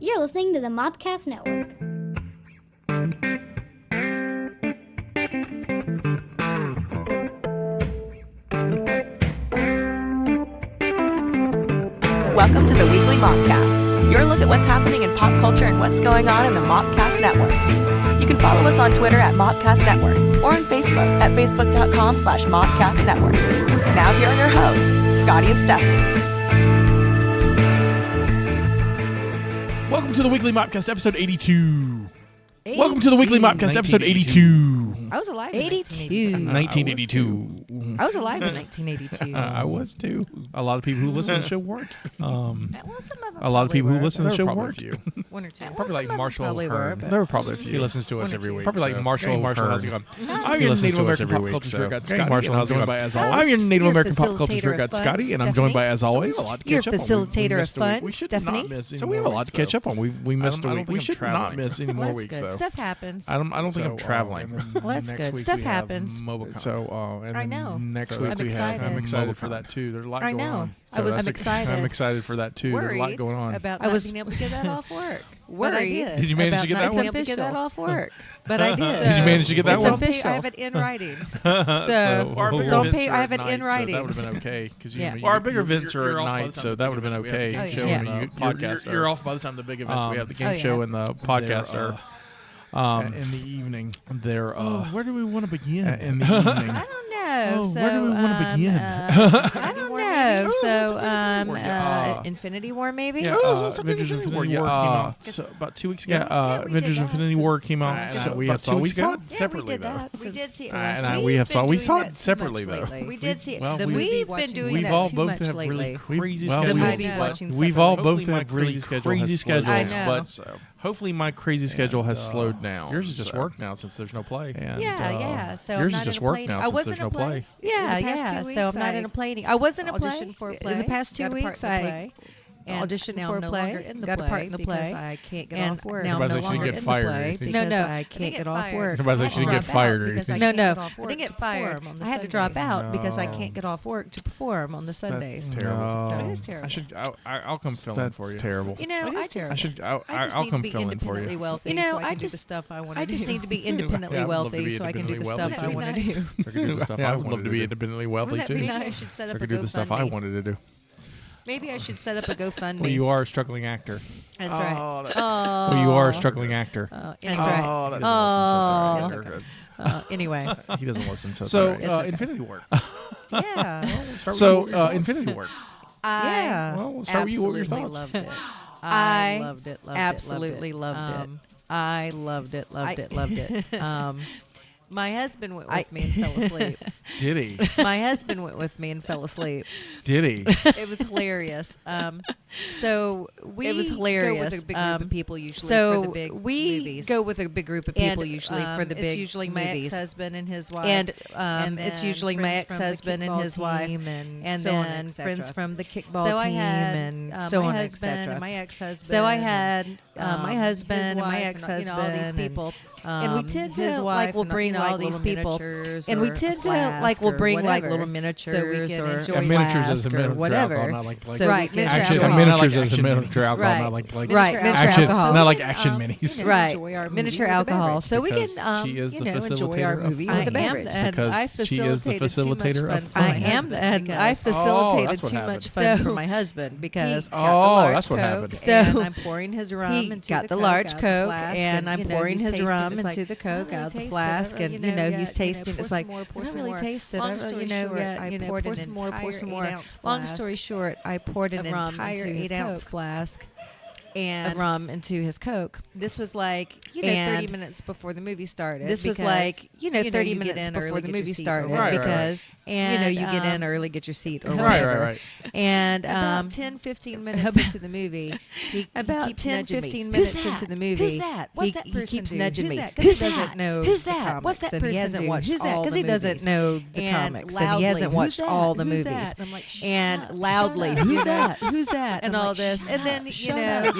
You're listening to the Mopcast Network. Welcome to the Weekly Mopcast, your look at what's happening in pop culture and what's going on in the Mopcast Network. You can follow us on Twitter at Mopcast Network or on Facebook at facebook.com/Mopcast Network. Now here are your hosts, Scotty and Stephanie. Welcome to the Weekly Mopcast, episode 82. Welcome to the Weekly Mopcast, episode 82. I was alive in 1982. I was alive in 1982. I was too. A lot of people who listen to the show weren't. Well, some of them A lot of people were. who listen to the show Probably a weren't. few. One or two. Probably like Marshall probably were, Hearn. but- There were probably a few. He listens to us One or every two. week. Probably like so- Marshall. Hey, Marshall, Hearn. how's it going? I'm He your listens Native to us American every pop week, culture so- spirit guide, Hey, Scotty. Marshall, and I'm how's it joined going? by, As I'm always, your Native your American pop culture facilitator spirit guide, of fun, Scotty, and I'm joined by, as always, Your we facilitator of fun, we should Stephanie. not miss any more weeks, catch up on. We missed a week. We should not miss any more That's weeks, good. though. Stuff happens. I don't think I'm traveling. Well, that's good. Stuff happens. So, and I then know. next So week I'm we have. excited. I'm excited for that too. There's a lot I going know. on. I'm that's excited. I'm excited for that too. There's a lot Worried going on. about I not was- being able to get that off work. Worried. But I did. Did you manage about to get not that being one? able to get that off work. But I did. Did you manage to get that It's one? official. I have it in writing. So Our bigger so events I have it in So writing. that would have been okay. Because Yeah. well, our bigger events are at night, so that would have been okay. Oh, Show yeah. and the podcast. You're off by the time the big events we have. The The game Oh, yeah. show and the podcast are in the evening. they're Where do we want to begin? in the evening. I don't know. Oh, so, where do we wanna begin? I don't know. So, Yeah. Infinity War, maybe? Avengers Infinity War came out about 2 weeks ago. Yeah, we Avengers did that Infinity War since- came out. And We about saw 2 we weeks saw ago? it Yeah, separately we did though. that. We did see it. And last we week. have saw we Been saw doing it that separately too much though. lately. We did see it. Well, The we've movie been we've been watching doing We've that all too both much have lately. really crazy Well, schedules. The we've movie been watching We've all both Hopefully my have really crazy schedule crazy has slowed schedules, down. but hopefully my crazy schedule has slowed down. Yours is just so- work now since there's no play. And, Yeah. So I'm yours not is just in a work play. now I since wasn't there's no in a play. Yeah. In the past 2 So weeks, I'm not I in a play. I wasn't in a play. auditioned for a In the play, past 2 got a part weeks, in the I play, auditioned now for I'm a no play, longer in the got a part in the because play, I can't get and off work. now I'm Everybody no said she longer didn't in get the fired or play anything. because No, I can't get off work. Everybody said I she didn't had get to fired or drop out because I anything. can't No. get off I work didn't get to fired. perform on the I had to drop Sundays. out because I No. can't get off work to perform on the Sundays. That's terrible. So it No. is terrible. I'll come fill in That's for you. terrible. You know, It is I just terrible. I just I'll need come to be fill in for independently you. wealthy. You know, so I I can do the just- stuff I want I to do. just need to be independently Yeah, I'd love to wealthy be so I can do the independently stuff I wealthy, want to too. do. I could do the stuff Yeah, I I would love wanted to be do. independently wealthy Wouldn't that be too. nice? Maybe I should set I up a could do the stuff I GoFundMe. wanted to do. Maybe I should set up a GoFundMe. Well, you are a struggling actor. That's right. Oh, that's Well, you are a struggling actor. That's Oh. right. Oh, that's Oh. that's okay. Anyway. He doesn't listen, so So, it's all right. Infinity War. Yeah. So, Infinity War. Yeah. Well, we'll start with you. What were your Absolutely thoughts? loved it. I loved it. absolutely loved it. I loved it. Loved it. My husband went with me and fell asleep. Did he? My husband went with me and fell asleep. Did he? It was hilarious. So It was go hilarious. with a big group of people usually So for the big we movies. go with a big group of people And, usually for the it's big usually movies. my ex-husband and his wife, And it's then usually my friends from the ex-husband and kickball his wife, team and and so on, then et friends cetera. from the kickball So I team, had and so my on, et husband cetera. and my ex-husband. So I had and, my his husband and my wife ex-husband all these and, people. And we tend his to wife like we'll and, bring all like these little people, miniatures and we or a tend to flask like we'll or bring like whatever, little so we miniatures can or enjoy Yeah, miniatures as a flask or miniature whatever. alcohol, not like So right, we can miniature action. enjoy- alcohol. Miniatures Not like as a action miniature minis. alcohol, Right. not like Right, miniature miniature action, alcohol. not like We can, action minis. you know, Right. enjoy our Miniature movie with a alcohol. beverage. So we Because can she is the enjoy our facilitator of movie fun. with a beverage. and Because I she is the facilitated too facilitator much of fun fun. for my husband and I because- facilitated that's what too happened. much fun So for my husband because Oh, got the large that's what Coke, happened. So and I'm pouring his rum he into got the the Coke large out of the Coke flask, and I'm you know, pouring he's his tasting rum it. It's into like, the Coke I don't out of the really flask, taste it. and you know he's tasting. pour It's some like more, pour I don't some really more. taste it. Long I don't- story you know, short, I poured pour an some more, pour some more. entire 8-ounce Long flask story short, I poured an of rum entire into his 8-ounce Coke. flask and of rum into his Coke. this was like 30 And minutes before the movie started. This was because, like 30 you get minutes in before early, the get your movie seat or started Right, right, because And, you get in early, get your seat or Right, whatever. right. And About 10-15 minutes into the movie, he about keeps 10, nudging me. 15 Who's minutes that? into the movie, Who's that? What's he, that he person keeps do? nudging Who's me. that? 'Cause Who's he that? doesn't know Who's the that? What's that comics, and he person hasn't do? watched Who's that? all Because the he doesn't movies. know the And comics, loudly, and he hasn't "Who's watched that? all the Who's movies. that? And I'm like, shut And up, loudly, shut up. who's Who's that? Who's that? And I'm all like, this, shut and then up, you shut know, up.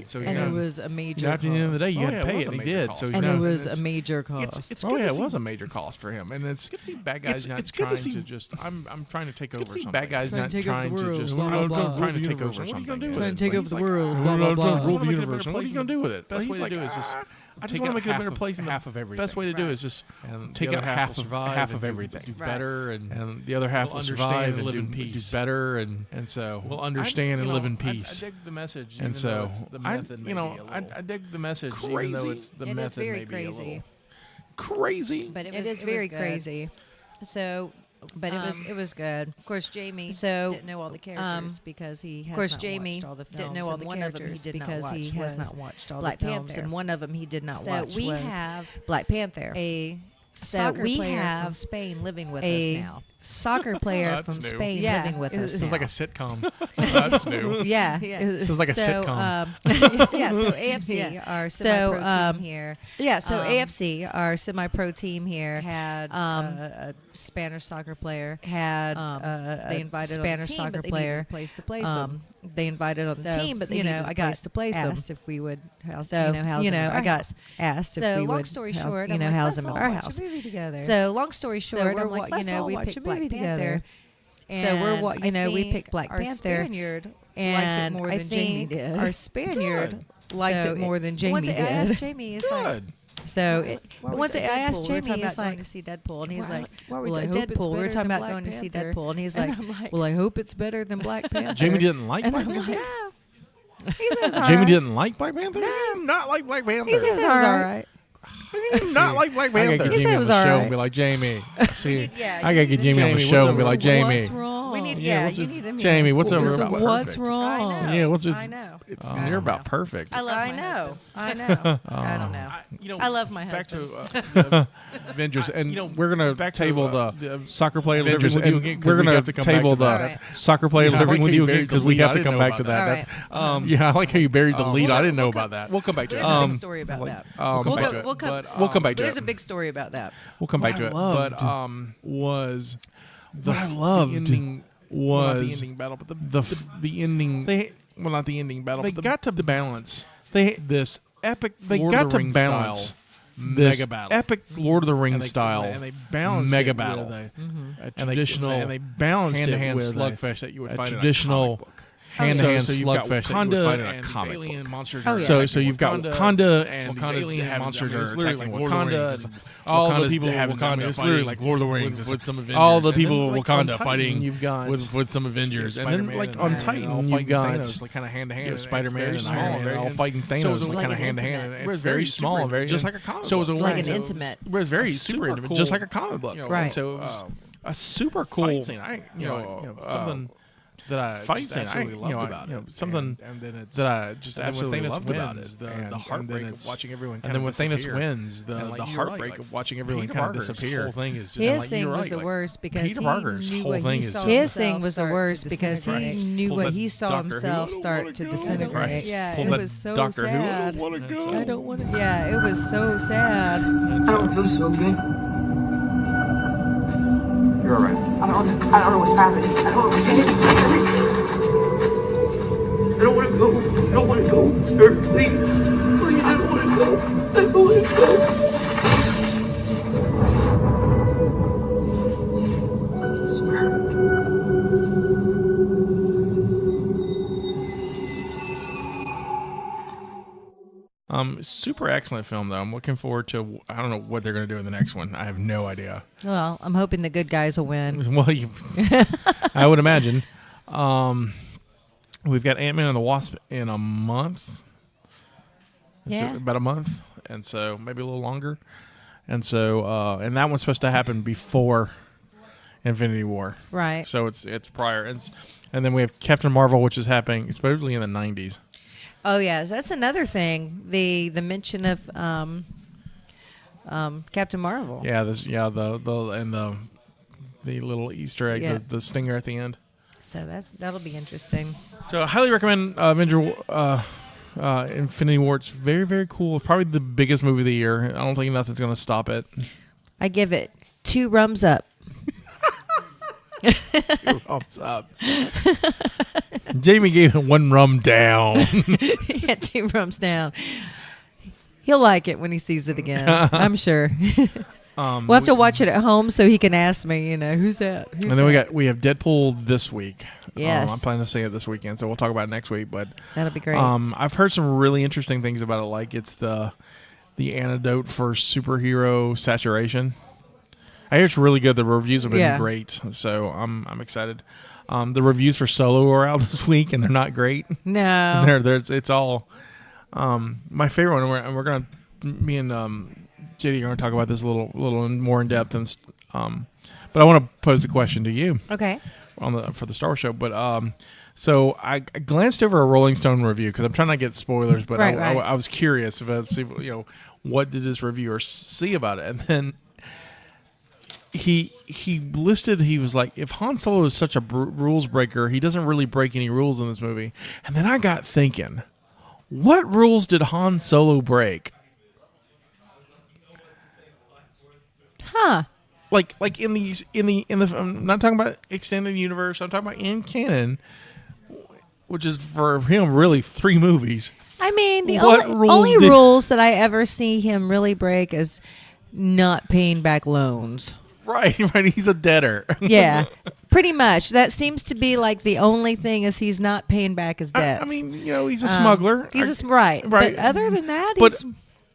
did. So he's And not, it was a major at the end of the day, cost. you Oh, had yeah, to it pay was it, a and he major did. cost. So he's And not, it was it's- a major cost. It's Oh good yeah, to it see- was a major cost for him, and it's good to see bad it's guys not it's good trying to see. to just. I'm trying to take It's good over to see something. bad guys Trying not to take over trying the to world, just. blah, blah, blah. trying to the take over universe. What are you something. gonna do with Trying it? to take He's over the like, world, "Ah, blah, blah, blah. rule the Rule the universe. universe. What are you gonna do with it? What Best he's way like, to do is just. I just want to make it a better place. And half of everything. Best way to do it is just And take the out other half of everything. Do better, and the other half will understand survive and and live in do peace. better, and so we'll understand and live in peace. I dig the message, And so I dig the message, crazy. even though it's the It is method very may be a crazy. little crazy. But It is very crazy. So, But it was good. of course, Jamie So, didn't know all the characters because he has Of course, not Jamie watched all the films. didn't know all and the one of them characters he did not because watch he has was not watched all Black the films, Panther. and one of them he did not So watch we was have Black Panther. a Soccer we player have from Spain living with a us now. Soccer player That's from new. Spain Yeah, living with it us was- now. Sounds like a sitcom. That's new. yeah, Yeah. Sounds like a so, sitcom. yeah, so AFC, Yeah. our So, semi-pro team here. Yeah, so AFC, our semi-pro team here, had a Spanish soccer player. had They invited a on the Spanish team, soccer but they player. needed a place to place them. They invited on the So, team, but they you know, needed I a got place to place them. asked if we would house, So, house you them know, at I our got house. asked if So we long would story house, short, you I'm know, like, house let's them at all our watch house. a movie together. So long story So short, we're I'm like, you know, we picked Black Panther. And So we're you know, we I picked think Black our Panther, Spaniard and liked it more I than Jamie think did. our Spaniard liked So it more than Jamie once I did. asked Jamie, it's like, Good. so What once we I asked Deadpool, we were Jamie, talking it's about going like, to see Deadpool, and he's Well, like, well, well, I hope it's Deadpool. We were better talking than about Black going to see Panther. Deadpool, and he's And like, I'm like, well, I hope it's better than Black Panther. Jamie didn't like And Black I'm Panther. like, no. He said it was all Jamie right. didn't like Black Panther. Not like Black Panther. He said it was all right. Not like Black I gotta Panther. get He said Jamie it on was the all show right. and be like, Jamie. See, Yeah, I gotta get Jamie on the Jamie, show what's and be over- like, Jamie. What's wrong? We need, Yeah, yeah, what's you it's- need him. Jamie, what's over So about what's perfect? wrong? I know. Yeah, what's I know. It's Oh. you're about perfect. I love I my know. husband. I know. I don't know. I love my back husband. to Avengers, and we're gonna table the soccer player Avengers, living with you and again. we're We're gonna gonna table the All right. soccer player Yeah, I living like with how you you again buried the because we lead. have I to didn't come know back to about that. that. Yeah, I like how you buried the lead. we'll I go- didn't know we'll about go- that. We'll come back to There's it. a big story about that. We'll We'll come back go. to We'll it. come. We'll come back to There's it. a big story about that. We'll come back What to I it. loved But was the What I loved the ending Well, not the was ending battle, but the ending. they Well, not the ending battle. they but got to the balance. they This epic they Lord got of the to Rings balance style this mega battle. epic Lord of the Rings And they- style and they balanced mega it battle. with a A traditional and they balanced hand-to-hand it with slugfest that you would a find traditional in a comic book. hand-to-hand So you've got slugfest that you would Wakanda find in a and comic these alien book. monsters Oh, are yeah. So attacking you've got Wakanda, Wakanda and these Wakanda's alien having- monsters I mean, are it's literally attacking like Lord of the Wakanda. Rings. and All the Wakanda's people of having Wakanda it's literally fighting like Lord of the Rings. with some Avengers. All the And then, people of like, on Wakanda Titan, fighting you've got with some Avengers, and then Spider-Man like and on Iron Man Titan all you've fighting got Thanos, like kind of hand to hand. Spider-Man and small, Iron Man all fighting So it Thanos was like like kind of an hand to hand. intimate. And it's very small, and very just like a comic So it was a book. Like right, an so intimate. It was very a super super intimate, cool- just like a comic book. you know, Right. And so it was a super cool fight scene. Something that I fight just scene. absolutely loved about it. Something and then it's that I just and then when absolutely Thanos loved wins, about it. the heartbreak of watching everyone And kind then of when Thanos disappear. wins, And, like, the you're heartbreak right, of watching everyone Peter kind of Parker's disappear. whole thing is just His like, thing you're was right, the like, worst because Peter he Parker's knew whole what thing he is saw just- his thing was the worst because disintegrate. he knew Pulls what that he saw Doctor Who, himself I don't start wanna to go. disintegrate. Right. Yeah, Pulls it that was so Doctor Who, I sad. don't wanna go. I don't want to. Yeah, it was so sad. And I so- don't feel so good. You're all right. I don't know what's happening. I don't understand anything. I don't want to go. I don't want to go. Sir, please. Please, I don't want to go. I don't want to go. Super excellent film though. I'm looking forward to. I don't know what they're going to do in the next one. I have no idea. Well, I'm hoping the good guys will win. Well, I would imagine. We've got Ant-Man and the Wasp in a month. Yeah. About a month, and so maybe a little longer. And so, and that one's supposed to happen before Infinity War. Right. So it's prior, and then we have Captain Marvel, which is happening supposedly in the 90s. Oh yes, that's another thing. The mention of Captain Marvel. Yeah, the little Easter egg, Yeah. the stinger at the end. So that'll be interesting. So I highly recommend Infinity War. It's very, very cool. Probably the biggest movie of the year. I don't think nothing's going to stop it. I give it 2 rums up. Thumbs up. Jamie gave it 1 rum down. Yeah, 2 rums down. He'll like it when he sees it again. I'm sure. We'll have to watch it at home so he can ask me. Who's that? And then we have Deadpool this week. Yes. I'm planning to see it this weekend, so we'll talk about it next week. But That'll be great. I've heard some really interesting things about it. Like it's the the antidote for superhero saturation. I hear it's really good. The reviews have been great, so I'm excited. The reviews for Solo are out this week, and they're not great. No, it's all my favorite one. And we're gonna me and JD are gonna talk about this a little more in depth, and but I want to pose the question to you. Okay. For the Star Wars show, but so I glanced over a Rolling Stone review because I'm trying not to get spoilers, but I was curious about see what did this reviewer see about it, and then he listed, he was like, if Han Solo is such a rules breaker, he doesn't really break any rules in this movie. And then I got thinking, what rules did Han Solo break? Huh. Like in the I'm not talking about extended universe, I'm talking about in canon, which is for him really 3 movies. I mean, the only rules that I ever see him really break is not paying back loans. Right. He's a debtor. Yeah, pretty much. That seems to be like the only thing is he's not paying back his debts. I mean, he's a smuggler. Right. But other than that, but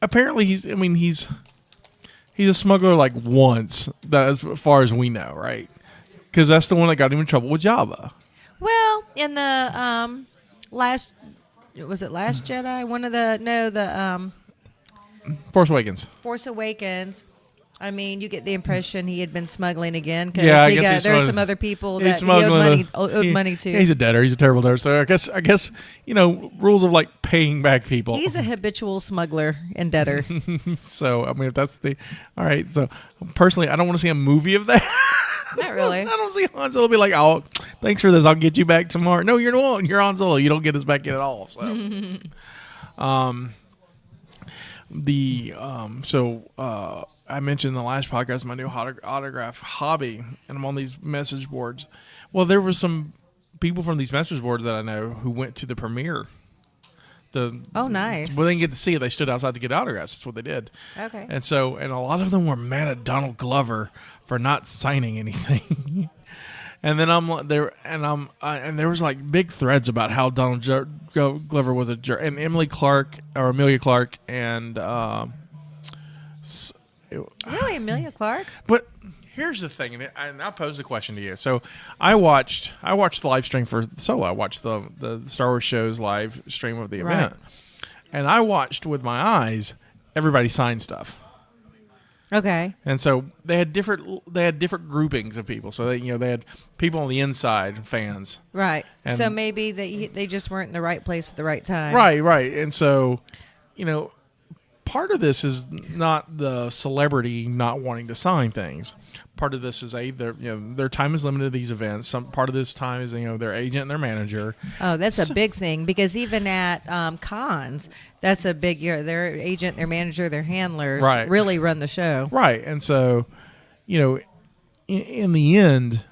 apparently he's a smuggler like once, as far as we know, right? Because that's the one that got him in trouble with Jabba. Well, in the last Jedi? Force Awakens. Force Awakens. I mean, you get the impression he had been smuggling again because there's some other people that he owed money to. Yeah, he's a debtor. He's a terrible debtor. So I guess rules of like paying back people. He's a habitual smuggler and debtor. So I mean, if that's all right. So personally, I don't want to see a movie of that. Not really. I don't see Han Solo be like, oh, thanks for this. I'll get you back tomorrow. No, you're not. You're Han Solo. You don't get us back at all. So, I mentioned in the last podcast my new autograph hobby, and I'm on these message boards. Well, there were some people from these message boards that I know who went to the premiere. Nice. Well, they didn't get to see it. They stood outside to get autographs. That's what they did. Okay. And a lot of them were mad at Donald Glover for not signing anything. And then and there was like big threads about how Donald Glover was a jerk, and Amelia Clark, and really, Amelia Clark? But here's the thing, and I'll pose the question to you. So I watched the live stream for Solo. I watched the Star Wars show's live stream of the event, and I watched with my eyes everybody sign stuff. Okay. And so they had different groupings of people. So they had people on the inside, fans. Right. So maybe they just weren't in the right place at the right time. Right. And so, part of this is not the celebrity not wanting to sign things. Part of this is their time is limited to these events. Some part of this time is their agent and their manager. Oh, that's a big thing because even at cons, that's a big their agent, their manager, their handlers really run the show. Right, and so in the end,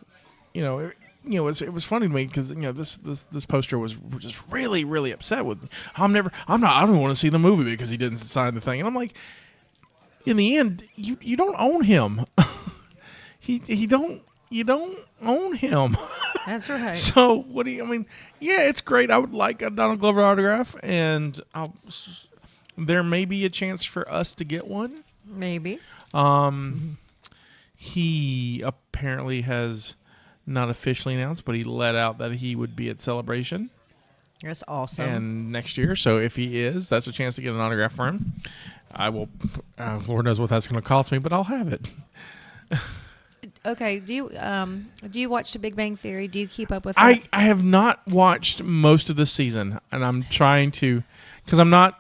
it was funny to me because this poster was just really, really upset with me. I don't want to see the movie because he didn't sign the thing, and I'm like, in the end, you don't own him. You don't own him. That's right. So what do you? I mean, yeah, it's great. I would like a Donald Glover autograph, and there may be a chance for us to get one. Maybe. He apparently has not officially announced, but he let out that he would be at Celebration. That's awesome. And next year, so if he is, that's a chance to get an autograph for him. I will. Lord knows what that's going to cost me, but I'll have it. Okay. Do you watch The Big Bang Theory? Do you keep up with that? I have not watched most of the season, and I'm trying to, because I'm not.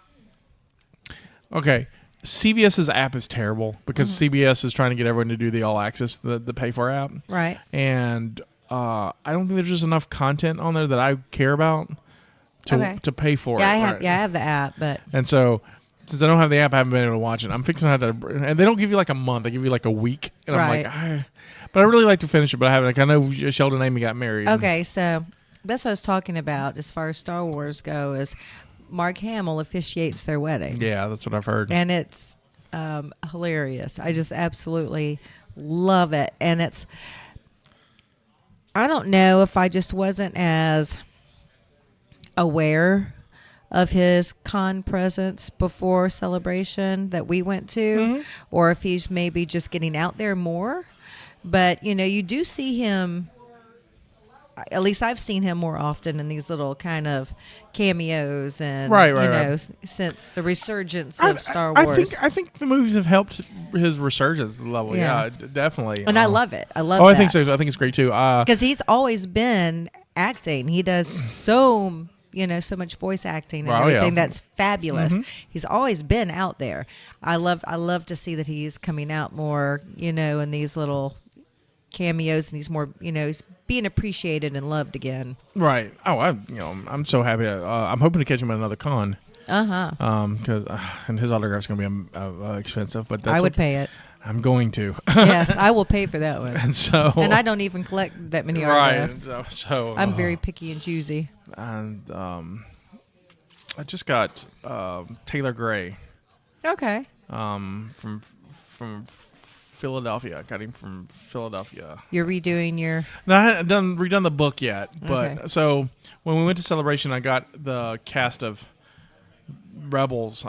Okay, CBS's app is terrible because CBS is trying to get everyone to do the All Access, the pay for app. Right. And I don't think there's just enough content on there that I care about to pay for it. I have the app, but and so. Since I don't have the app, I haven't been able to watch it. I'm fixing to have to, and they don't give you like a month; they give you like a week. And I'm like, but I really like to finish it, but I haven't. Like, I know Sheldon and Amy got married. Okay, so that's what I was talking about as far as Star Wars go. Is Mark Hamill officiates their wedding? Yeah, that's what I've heard, and it's hilarious. I just absolutely love it, and it's. I don't know if I just wasn't as aware of his con presence before Celebration that we went to, or if he's maybe just getting out there more. But, you do see him, at least I've seen him more often in these little kind of cameos and, right. Since the resurgence of Star Wars. I think the movies have helped his resurgence level. Yeah, definitely. And I love it. I love it. I think so. I think it's great too. Because he's always been acting. He does so much voice acting and everything. That's fabulous. He's always been out there. I love to see that he's coming out more, in these little cameos, and he's more, he's being appreciated and loved again. Right. Oh, I'm so happy. I'm hoping to catch him at another con. Because and his autograph's going to be expensive, but I would pay it. I'm going to. Yes, I will pay for that one. And I don't even collect that many autographs. Right. So I'm very picky and choosy. And I just got Taylor Gray. Okay. From Philadelphia. I got him from Philadelphia. You're redoing your... No, I hadn't redone the book yet. But okay. So when we went to Celebration, I got the cast of Rebels.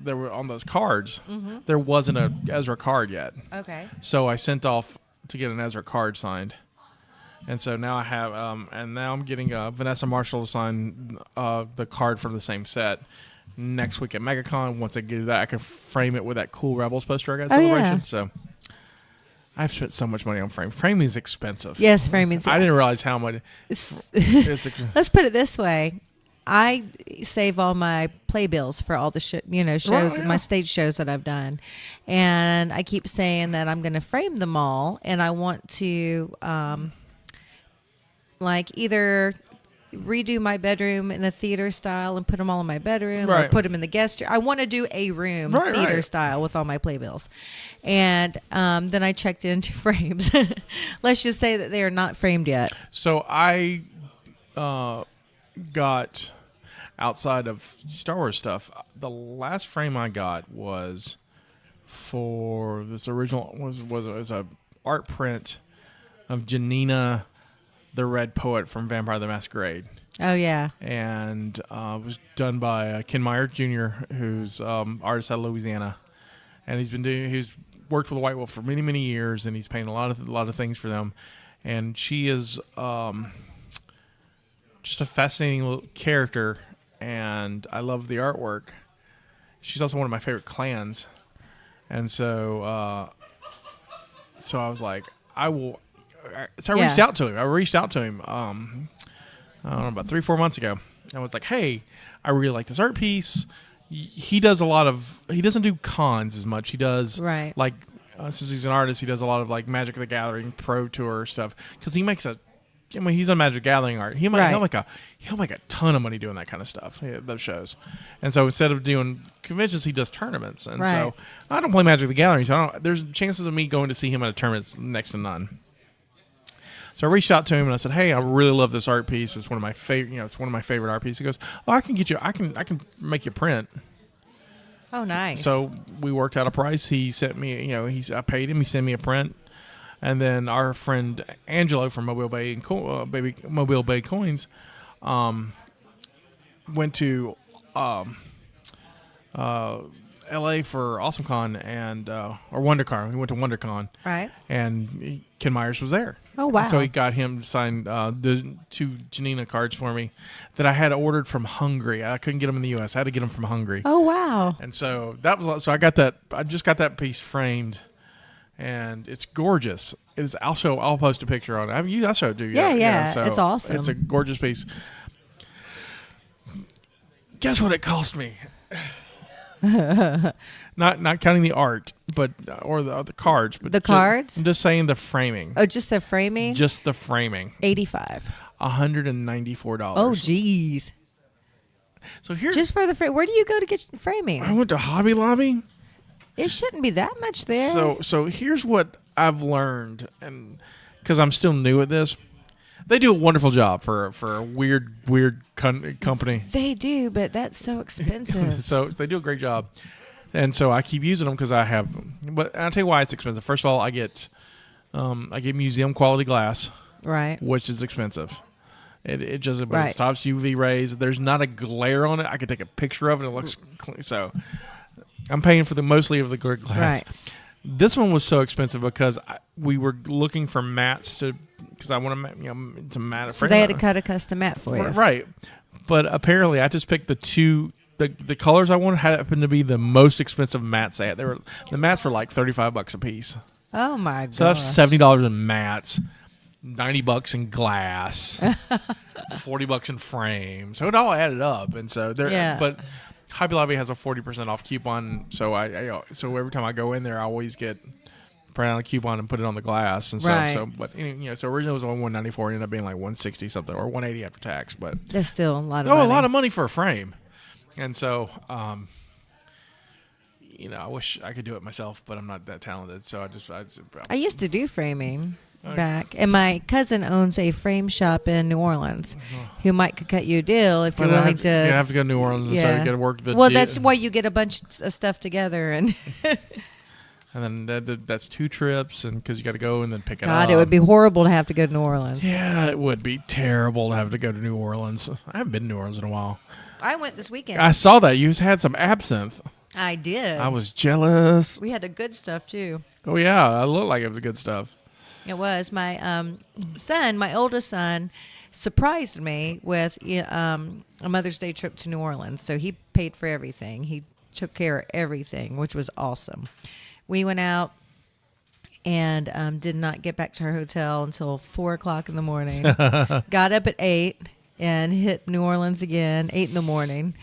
There were on those cards. There wasn't a Ezra card yet. Okay. So I sent off to get an Ezra card signed. And so now I have, and now I'm getting Vanessa Marshall to sign the card from the same set next week at MegaCon. Once I get that, I can frame it with that cool Rebels poster I got at Celebration. Yeah. So I've spent so much money on framing. Framing is expensive. Yes, framing. I didn't realize how much. Let's put it this way. I save all my playbills for all the shows, my stage shows that I've done. And I keep saying that I'm going to frame them all, and I want to either redo my bedroom in a theater style and put them all in my bedroom, or put them in the guest room. I want to do a room theater style with all my playbills. And then I checked into frames. Let's just say that they are not framed yet. So I got, outside of Star Wars stuff, the last frame I got was for this original was a art print of Janina, the Red Poet from Vampire the Masquerade. Oh yeah. And it was done by Ken Meyer Jr., who's artist out of Louisiana, and he's worked with White Wolf for many, many years, and he's painted a lot of things for them. And she is just a fascinating little character, and I love the artwork. She's also one of my favorite clans, and so I was like, I will. So I reached out to him. I don't know, about 3-4 months ago. I was like, hey, I really like this art piece. He doesn't do cons as much. He does since he's an artist, he does a lot of like Magic the Gathering Pro Tour stuff, because he makes he's on Magic Gathering art. He'll make a ton of money doing that kind of stuff, those shows. And so instead of doing conventions, he does tournaments. And so I don't play Magic the Gathering, so there's chances of me going to see him at a tournament next to none. So I reached out to him and I said, "Hey, I really love this art piece. It's one of my favorite. It's one of my favorite art pieces." He goes, "Oh, I can make you a print." Oh, nice. So we worked out a price. He sent me, I paid him. He sent me a print, and then our friend Angelo from Mobile Bay and Mobile Bay Coins, went to LA for AwesomeCon and or WonderCon. We went to WonderCon, right? And Ken Myers was there. Oh wow! And so he got him to sign the 2 Janina cards for me that I had ordered from Hungary. I couldn't get them in the U.S. I had to get them from Hungary. Oh wow! And so I got that. I just got that piece framed, and it's gorgeous. It's also, I'll post a picture on it. I showed you. Yeah. So it's awesome. It's a gorgeous piece. Guess what it cost me? Not counting the art, but or the cards. But the cards? I'm just saying the framing. Oh, just the framing? Just the framing. $85. $194. Oh, geez. So here, just for the frame. Where do you go to get framing? I went to Hobby Lobby. It shouldn't be that much there. So here's what I've learned, and because I'm still new at this. They do a wonderful job for a weird company. They do, but that's so expensive. So they do a great job. And so I keep using them because I have them. But I'll tell you why it's expensive. First of all, I get museum quality glass. Right. Which is expensive. It just it stops UV rays. There's not a glare on it. I could take a picture of it. It looks clean. So I'm paying for mostly of the glass. Right. This one was so expensive because we were looking for mats because I want to mat a frame. So they had to cut a custom mat for you. Right. But apparently I just picked the two. The colors I wanted happened to be the most expensive mats they had. The mats were like $35 a piece. Oh my god! So that's $70 in mats, $90 in glass, $40 in frame. So it all added up, and so there. Yeah. But Hobby Lobby has a 40% off coupon. So so every time I go in there, I always get print out a coupon and put it on the glass and stuff. So so originally it was on $194, ended up being like $160 something or $180 after tax. But that's still a lot of money. a lot of money for a frame. And so, I wish I could do it myself, but I'm not that talented. So I used to do framing back, and my cousin owns a frame shop in New Orleans, who might cut you a deal if you're willing to. You have to go to New Orleans, and so you got to work the. Well, that's why you get a bunch of stuff together, and. And then that's 2 trips, and because you got to go and then pick it up. God, it would be horrible to have to go to New Orleans. Yeah, it would be terrible to have to go to New Orleans. I haven't been to New Orleans in a while. I went this weekend. I saw that you had some absinthe. I did. I was jealous. We had the good stuff too. Oh yeah, it looked like it was good stuff. It was. My son, my oldest son, surprised me with a Mother's Day trip to New Orleans. So he paid for everything. He took care of everything, which was awesome. We went out and did not get back to our hotel until 4 o'clock in the morning. Got up at 8 and hit New Orleans again, 8 in the morning,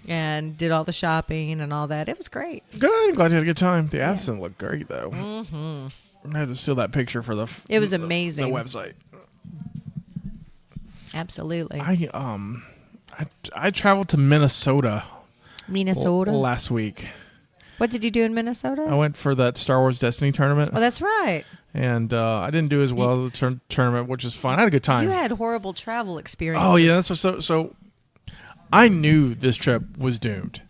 and did all the shopping and all that. It was great. Good. I'm glad you had a good time. The absinthe looked great, though. Mm-hmm. I had to steal that picture for the. It was amazing. The website. Absolutely. I traveled to Minnesota. Last week. What did you do in Minnesota? I went for that Star Wars Destiny tournament. Oh, that's right. And I didn't do as well as the tournament, which is fun. I had a good time. You had horrible travel experiences. Oh, yeah. So I knew this trip was doomed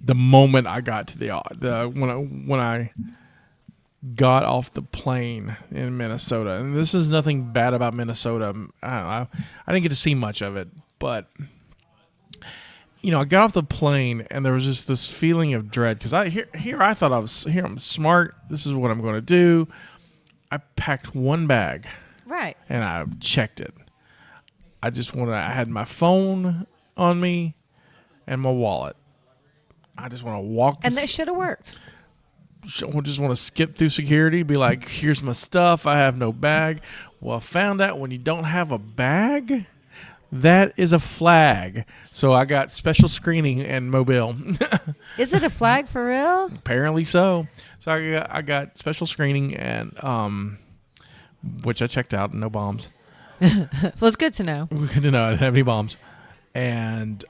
the moment I got to when I got off the plane in Minnesota. And this is nothing bad about Minnesota. I didn't get to see much of it, but I got off the plane and there was just this feeling of dread because I thought I'm smart. This is what I'm going to do. I packed one bag, right, and I checked it. I had my phone on me and my wallet. I just want to walk. And that should have worked. Just want to skip through security, be like, here's my stuff. I have no bag. Well, I found out when you don't have a bag, that is a flag. So I got special screening in Mobile. Is it a flag for real? Apparently so. So I got special screening and which I checked out, no bombs. Well, it's good to know. Good to know I didn't have any bombs. And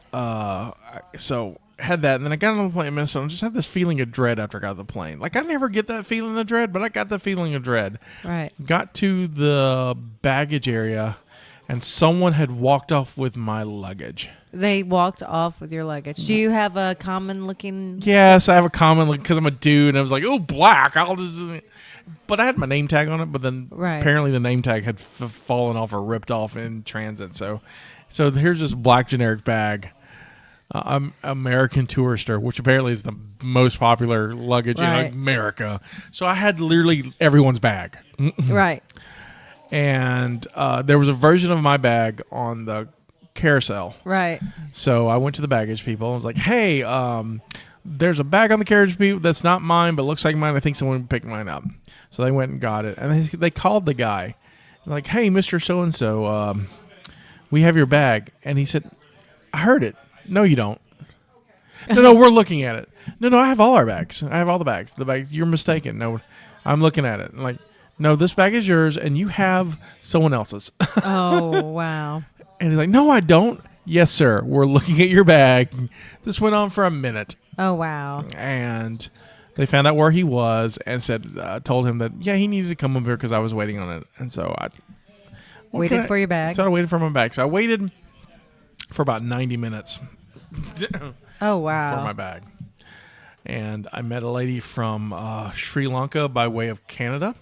so had that, and then I got on the plane in Minnesota and just had this feeling of dread after I got on the plane. Like, I never get that feeling of dread, but I got the feeling of dread. Right. Got to the baggage area, and someone had walked off with my luggage. They walked off with your luggage. Do you have a common looking? Yes, I have a common look because I'm a dude, and I was like, oh, black. I'll just. But I had my name tag on it, but then apparently the name tag had fallen off or ripped off in transit. So here's this black generic bag. American Tourister, which apparently is the most popular luggage in America. So I had literally everyone's bag. Right. And there was a version of my bag on the carousel. Right. So I went to the baggage people. I was like, hey, there's a bag on the carriage people that's not mine, but looks like mine. I think someone picked mine up. So they went and got it. And they called the guy. Like, hey, Mr. So-and-so, we have your bag. And he said, I heard it. No, you don't. No, we're looking at it. No, I have all our bags. I have all the bags. The bags, you're mistaken. No, I'm looking at it. I'm like, no, this bag is yours, and you have someone else's. Oh, wow. And he's like, no, I don't. Yes, sir. We're looking at your bag. This went on for a minute. Oh, wow. And they found out where he was and told him that, yeah, he needed to come over here because I was waiting on it. And so I waited for your bag. So I waited for my bag. So I waited for about 90 minutes. Oh, wow. For my bag. And I met a lady from Sri Lanka by way of Canada.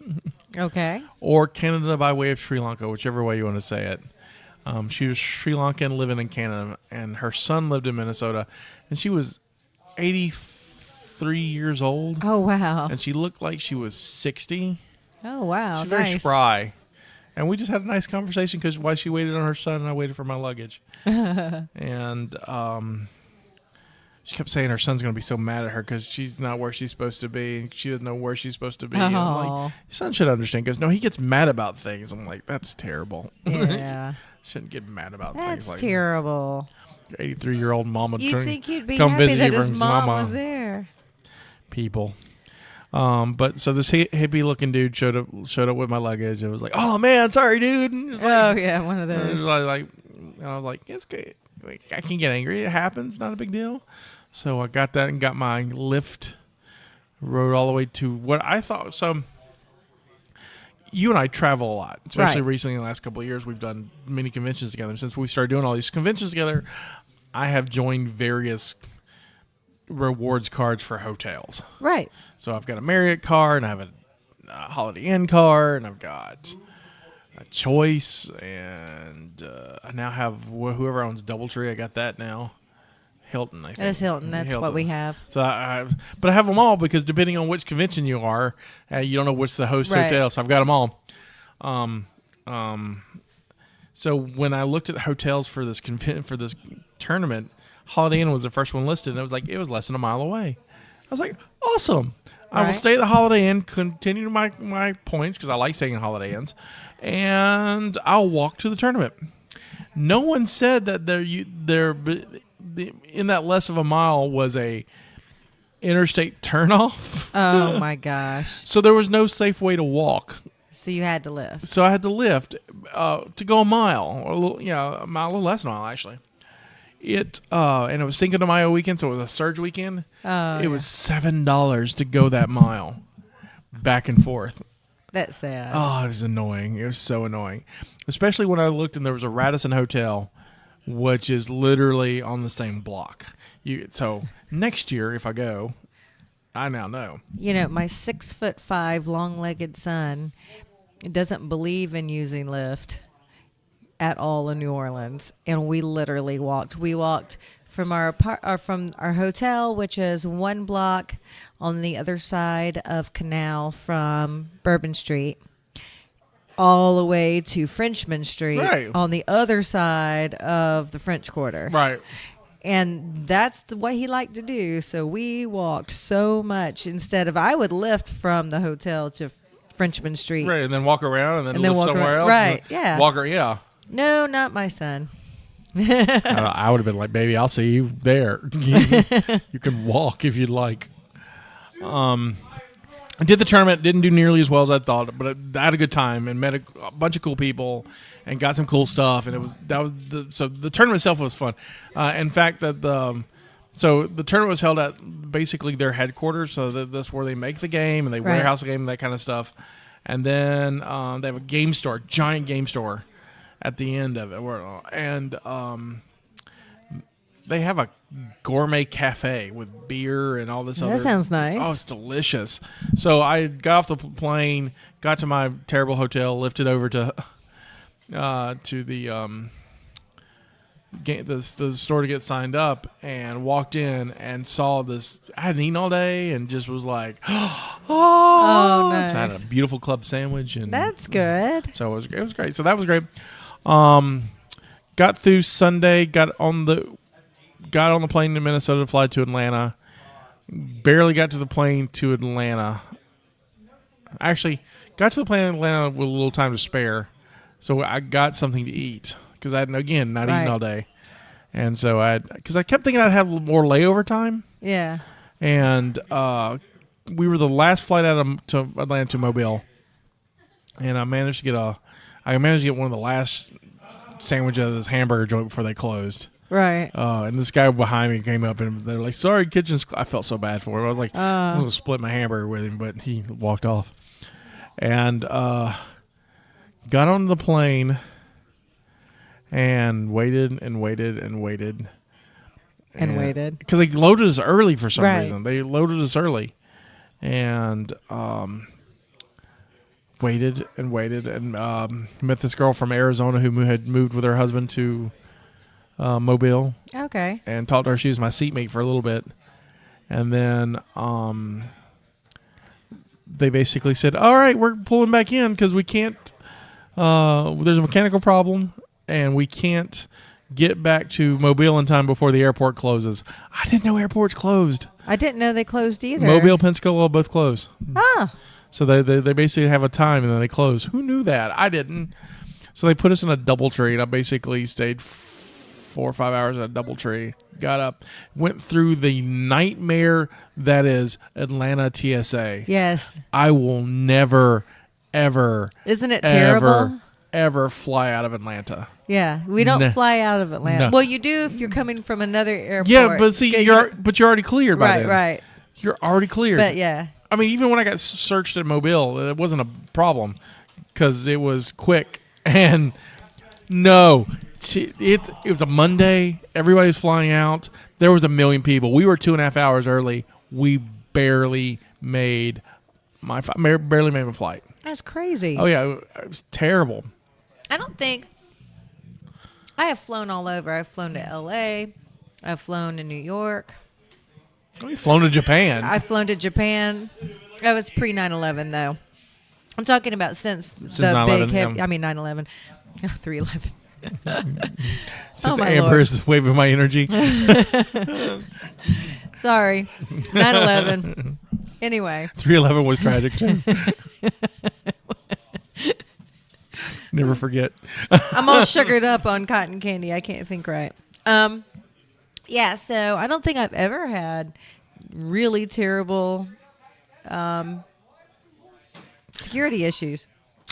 Okay. Or Canada by way of Sri Lanka, whichever way you want to say it. She was Sri Lankan living in Canada, and her son lived in Minnesota, and she was 83 years old. Oh, wow. And she looked like she was 60. Oh, wow. She's very spry. And we just had a nice conversation because while she waited on her son, and I waited for my luggage. And she kept saying her son's going to be so mad at her because she's not where she's supposed to be. And she doesn't know where she's supposed to be. And I'm like, your son should understand because, no, he gets mad about things. I'm like, that's terrible. Yeah. Shouldn't get mad about That's things like terrible. 83-year-old mama. You think he'd be come happy visit that you his from mom mama. was there. People. But so this hippie looking dude showed up with my luggage and was like, "Oh man, sorry, dude." And it was Oh yeah, one of those. It was like I was like, "It's good. I can get angry. It happens. Not a big deal." So I got that and got my lift. Rode all the way to what I thought. So you and I travel a lot, especially recently in the last couple of years. We've done many conventions together. Since we started doing all these conventions together, I have joined various rewards cards for hotels. Right. So I've got a Marriott card, and I have a Holiday Inn card, and I've got a Choice, and I now have whoever owns DoubleTree. I got that now. Hilton, I think. That's Hilton. That's what we have. So but I have them all because depending on which convention you are, you don't know what's the host hotel. So I've got them all. So when I looked at hotels for this tournament, Holiday Inn was the first one listed, and it was less than a mile away. I was like, awesome. I will stay at the Holiday Inn, continue my points because I like staying in Holiday Inns, and I'll walk to the tournament. No one said that there in that less of a mile was a interstate turnoff. Oh my gosh! So there was no safe way to walk. So you had to lift. So I had to lift to go a mile, or a little less than a mile actually. And it was Cinco de Mayo weekend, so it was a surge weekend. It was $7 to go that mile, back and forth. That's sad. Oh, it was annoying. It was so annoying, especially when I looked and there was a Radisson Hotel, which is literally on the same block. So next year, if I go, I now know. You know, my 6'5" long-legged son doesn't believe in using Lyft at all in New Orleans, and we literally walked. We walked from our hotel, which is one block on the other side of Canal from Bourbon Street, all the way to Frenchman Street on the other side of the French Quarter. Right. And that's what he liked to do. So we walked so much instead of I would lift from the hotel to Frenchman Street. Right, and then walk around and then lift somewhere else. Right, yeah. Yeah. No, not my son. I would have been like, baby, I'll see you there. You can walk if you'd like. I did the tournament, didn't do nearly as well as I thought, but I had a good time and met a bunch of cool people and got some cool stuff. And so the tournament itself was fun. In fact, so the tournament was held at basically their headquarters. So that's where they make the game and they warehouse the game and that kind of stuff. And then they have a game store, giant game store at the end of it. And they have a gourmet cafe with beer and all this other. That sounds nice. Oh, it's delicious. So I got off the plane, got to my terrible hotel, lifted over to the store to get signed up, and walked in and saw this. I hadn't eaten all day and just was like, oh, nice. So I had a beautiful club sandwich, and that's good. So it was great. So that was great. Got through Sunday. Got on the plane to Minnesota to fly to Atlanta. Barely got to the plane to Atlanta. Actually, got to the plane in Atlanta with a little time to spare. So I got something to eat because I had, again, not eaten all day. And so because I kept thinking I'd have more layover time. Yeah. And we were the last flight out to Atlanta to Mobile. And I managed to get one of the last sandwiches of this hamburger joint before they closed. Right. And this guy behind me came up and they're like, sorry, kitchen's. I felt so bad for him. I was like, I was going to split my hamburger with him, but he walked off. And got on the plane and waited and waited and waited. And waited. Because they loaded us early for some reason. They loaded us early. And waited and met this girl from Arizona who had moved with her husband to Mobile. Okay. And talked to her. She was my seatmate for a little bit. And then they basically said, all right, we're pulling back in because we can't, there's a mechanical problem and we can't get back to Mobile in time before the airport closes. I didn't know airports closed. I didn't know they closed either. Mobile, Pensacola both close. Ah. So they basically have a time and then they close. Who knew that? I didn't. So they put us in a DoubleTree, and I basically stayed 4 or 5 hours in a DoubleTree. Got up, went through the nightmare that is Atlanta TSA. Yes. I will never, ever, isn't it terrible? Ever fly out of Atlanta. Yeah, we don't fly out of Atlanta. No. Well, you do if you're coming from another airport. Yeah, but see, you're already cleared by then. Right. You're already cleared. But yeah. I mean, even when I got searched at Mobile, it wasn't a problem because it was quick. And no, it was a Monday. Everybody was flying out. There was 1 million people. We were 2.5 hours early. We barely made my flight. That's crazy. Oh yeah, it was terrible. I don't think I have flown all over. I've flown to LA. I've flown to New York. Oh, you've flown to Japan. I've flown to Japan. That was pre 9/11 though. I'm talking about since the 9/11, big hip. yeah. I mean 9/11. 3/11. Since my Amber is waving my energy. Sorry. 9/11. Anyway. 3/11 was tragic too. Never forget. I'm all sugared up on cotton candy. I can't think right. Yeah, so I don't think I've ever had really terrible security issues.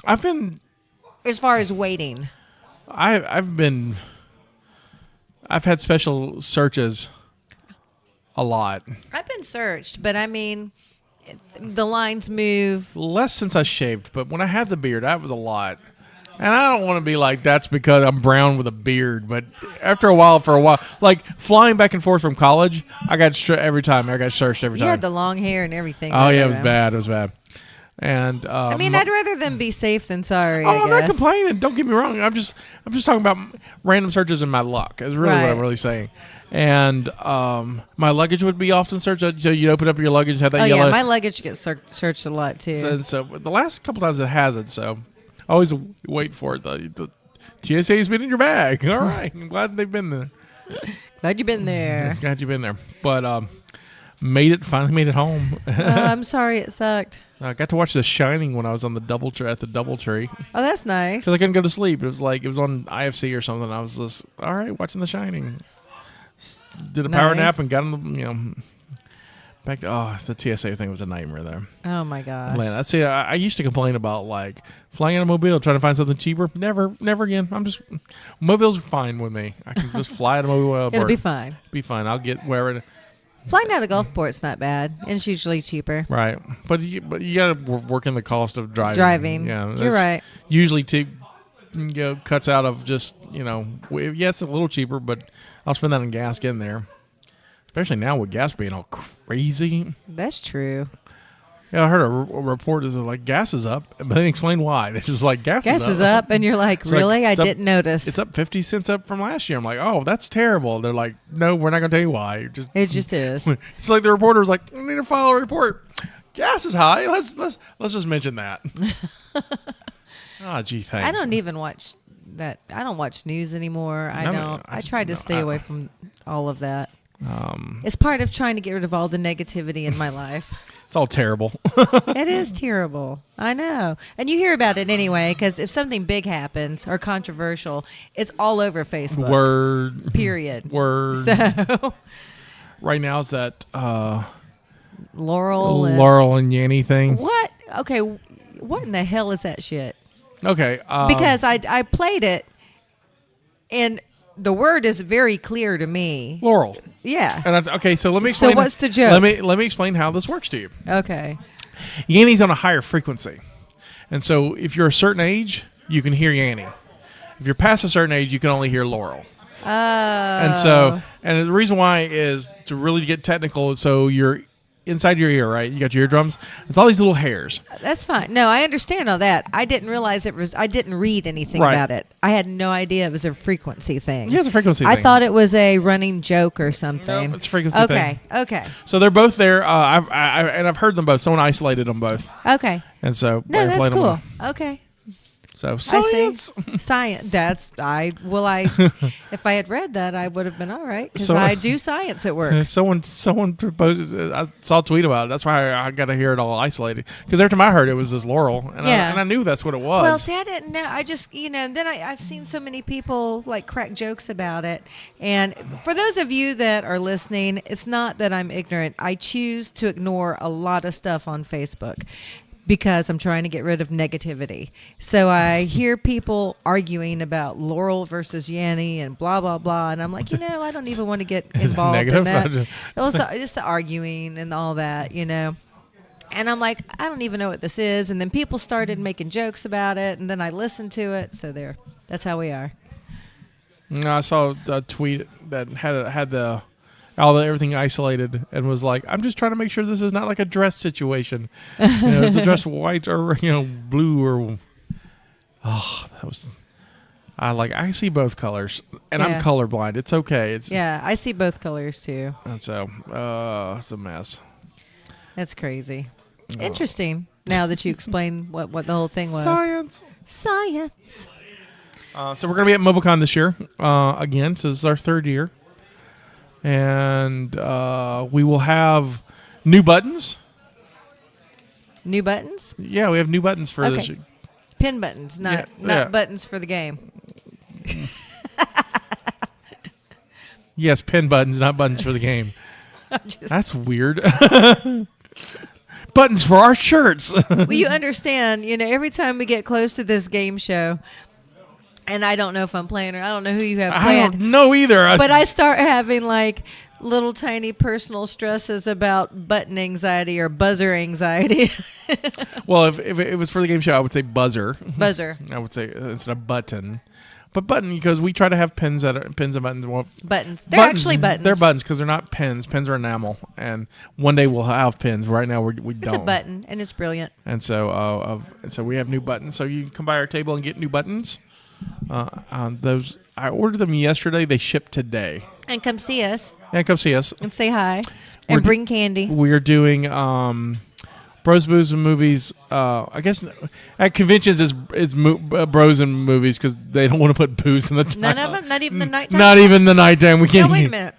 I've been, as far as waiting. I've had special searches a lot. I've been searched, but I mean, the lines move. Less since I shaved, but when I had the beard, that was a lot. And I don't want to be like, that's because I'm brown with a beard. But after a while, like flying back and forth from college, I got every time. I got searched every time. You had the long hair and everything. Oh, yeah, it was bad. It was bad. And I mean, I'd rather them be safe than sorry. I'm not complaining. Don't get me wrong. I'm just talking about random searches and my luck. Is really what I'm really saying. And my luggage would be often searched. So you'd open up your luggage and have that yellow. Yeah, my luggage gets searched a lot too. So the last couple times it hasn't. So I always wait for it. The TSA's been in your bag. All right. I'm glad they've been there. Glad you've been there. Glad you've been there. But finally made it home. I'm sorry it sucked. I got to watch The Shining when I was on the DoubleTree. Oh, that's nice. Because I couldn't go to sleep. It was on IFC or something. I was just, all right, watching The Shining. Did a power nap and got on back to, the TSA thing was a nightmare there. Oh, my gosh. I used to complain about, like, flying in a Mobile, trying to find something cheaper. Never again. Mobiles are fine with me. I can just fly at a Mobile. It'll be fine. Be fine. I'll get wherever. Flying out of Gulfport's not bad. It's usually cheaper. Right. But you got to work in the cost of driving. Yeah. You're right. Usually cuts out of just, it's a little cheaper, but I'll spend that on gas getting there. Especially now with gas being all crazy. That's true. Yeah, I heard a report is like gas is up, but they didn't explain why. It was like gas is up, and you're like, really? I didn't notice. It's up 50 cents up from last year. I'm like, oh, that's terrible. They're like, no, we're not going to tell you why. It just is. It's like the reporter was like, we need to file a report. Gas is high. Let's just mention that. Oh, gee, thanks. I don't even watch that. I don't watch news anymore. I tried to stay away from all of that. It's part of trying to get rid of all the negativity in my life. It's all terrible. It is terrible. I know. And you hear about it anyway, because if something big happens or controversial, it's all over Facebook. Word. Period. Word. So. Right now is that Laurel and Yanny thing. What? Okay. What in the hell is that shit? Okay. Because I played it, and the word is very clear to me. Laurel. Yeah. And so let me explain. So what's the joke? Let me explain how this works to you. Okay. Yanny's on a higher frequency. And so if you're a certain age, you can hear Yanny. If you're past a certain age, you can only hear Laurel. Oh. And the reason why is to really get technical, so your inside your ear, right? You got your eardrums. It's all these little hairs. That's fine. No, I understand all that. I didn't realize it was. I didn't read anything about it. I had no idea it was a frequency thing. Yeah, it's a frequency thing. I thought it was a running joke or something. Nope, it's a frequency thing. Okay. So they're both there. I've heard them both. Someone isolated them both. Okay. And so no, that's played cool. Them. Okay. So science. I see. Science. That's if I had read that, I would have been all right because So- I do science at work. Someone proposed. I saw a tweet about it. That's why I got to hear it all isolated. Because every time I heard it was this Laurel, and I knew that's what it was. Well, see, I didn't know. I just, then I've seen so many people like crack jokes about it. And for those of you that are listening, it's not that I'm ignorant. I choose to ignore a lot of stuff on Facebook because I'm trying to get rid of negativity. So I hear people arguing about Laurel versus Yanny and blah, blah, blah. And I'm like, I don't even want to get involved in that. Also, just the arguing and all that, And I'm like, I don't even know what this is. And then people started making jokes about it. And then I listened to it. So that's how we are. No, I saw a tweet that had everything isolated and was like, I'm just trying to make sure this is not like a dress situation. Is the dress white or blue or that was I see both colors and I'm colorblind. It's okay. I see both colors too. And so it's a mess. That's crazy. Interesting. Now that you explain what the whole thing was. Science. So we're gonna be at MobileCon this year again. So this is our third year. And we will have new buttons. New buttons? Yeah, we have new buttons for this. Pin buttons, not buttons for the game. Yes, pin buttons, not buttons for the game. That's weird. Buttons for our shirts. Well, you understand, every time we get close to this game show, and I don't know if I'm playing or I don't know who you have planned. I don't know either. But I start having like little tiny personal stresses about button anxiety or buzzer anxiety. Well, if it was for the game show, I would say buzzer. Buzzer. I would say instead of button. But button, because we try to have pins and buttons. Well, buttons. They're actually buttons. They're buttons because they're not pins. Pins are enamel. And one day we'll have pins. Right now we don't. It's a button, and it's brilliant. And so we have new buttons. So you can come by our table and get new buttons. Those I ordered them yesterday. They shipped today. And come see us. Yeah, come see us and say hi and bring candy. We're doing Bros, Booze, and Movies. I guess at conventions is Bros and Movies because they don't want to put booze in the title. None of them, not even the nighttime. Not even the nighttime. We can't. No, wait a minute.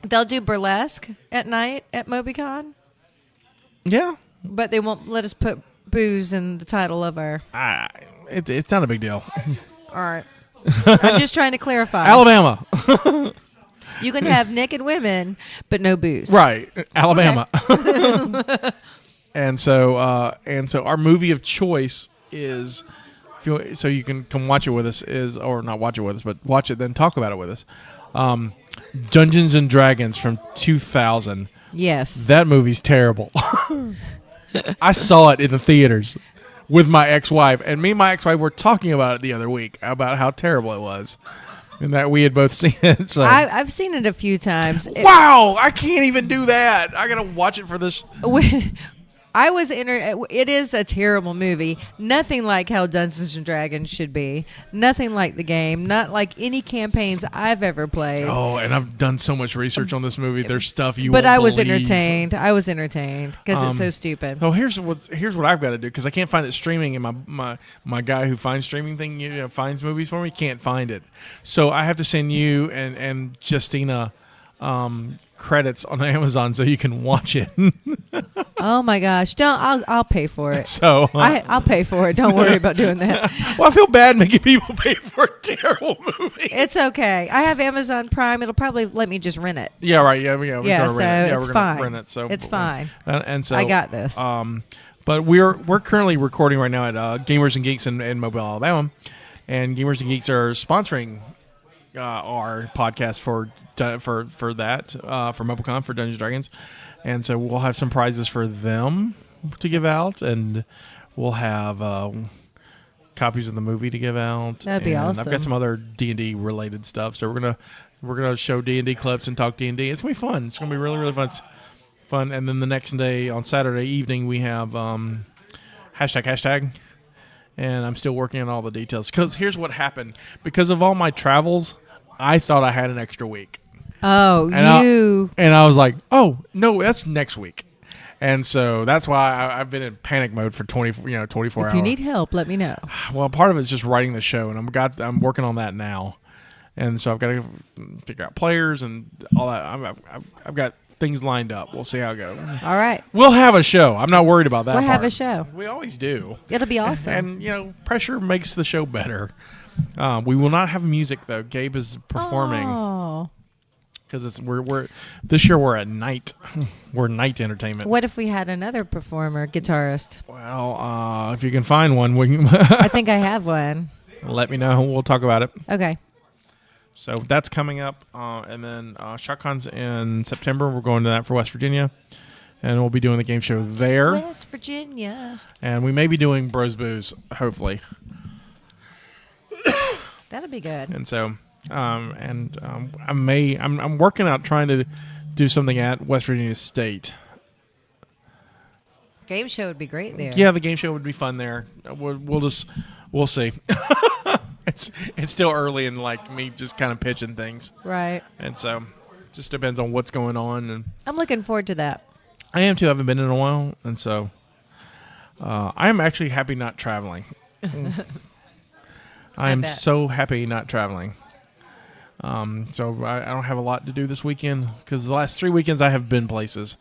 They'll do burlesque at night at MobiCon. Yeah, but they won't let us put booze in the title of our. It's not a big deal. All right. I'm just trying to clarify. Alabama. You can have naked women, but no booze. Right. Alabama. Okay. And so our movie of choice is, so you can come watch it with us, or not watch it with us, but watch it, then talk about it with us. Dungeons and Dragons from 2000. Yes. That movie's terrible. I saw it in the theaters with my ex-wife, and me and my ex-wife were talking about it the other week about how terrible it was, and that we had both seen it. So I've seen it a few times. Wow, I can't even do that. I gotta watch it for this. I was it is a terrible movie. Nothing like how Dungeons and Dragons should be. Nothing like the game. Not like any campaigns I've ever played. Oh, and I've done so much research on this movie. There's stuff you. But won't I was believe. entertained. I was entertained because it's so stupid. So here's what I've got to do because I can't find it streaming, and my guy who finds streaming thing finds movies for me can't find it. So I have to send you and Justina credits on Amazon so you can watch it. Oh my gosh! I'll pay for it. So I'll pay for it. Don't worry about doing that. Well, I feel bad making people pay for a terrible movie. It's okay. I have Amazon Prime. It'll probably let me just rent it. Yeah, right. Yeah. So it's fine. Rent it. So it's fine. And so I got this. But we're currently recording right now at Gamers and Geeks in Mobile, Alabama, and Gamers and Geeks are sponsoring our podcast for that for MobileCon for Dungeons & Dragons, and so we'll have some prizes for them to give out, and we'll have copies of the movie to give out. That'd be awesome. I've got some other D&D related stuff, so we're gonna show D&D clips and talk D&D. It's gonna be fun. It's gonna be really really fun. fun. And then the next day on Saturday evening we have hashtag. And I'm still working on all the details. Because here's what happened. Because of all my travels, I thought I had an extra week. Oh, And I was like, oh, no, that's next week. And so that's why I've been in panic mode for 24 hours. If you need help, let me know. Well, part of it's just writing the show, and I'm working on that now. And so I've got to figure out players and all that. I've got things lined up. We'll see how it goes. All right. We'll have a show. I'm not worried about that We'll have part. a show. We always do. It'll be awesome. And, pressure makes the show better. We will not have music, though. Gabe is performing. Oh. Because we're this year we're at night. We're night entertainment. What if we had another performer, guitarist? Well, if you can find one, we can I think I have one. let me know. We'll talk about it. Okay. So that's coming up. And then Shotguns in September. We're going to that for West Virginia. And we'll be doing the game show there. West Virginia. And we may be doing Bros Booze, hopefully. That'll be good. And so... I'm working out trying to do something at West Virginia State. Game show would be great there. Yeah, the game show would be fun there. We'll see. It's still early in like me just kind of pitching things, Right. and so just depends on what's going on. And I'm looking forward to that. I am too. I haven't been in a while, and so I am actually happy not traveling. I am bet. so happy not traveling. So I don't have a lot to do this weekend because the last 3 weekends I have been places.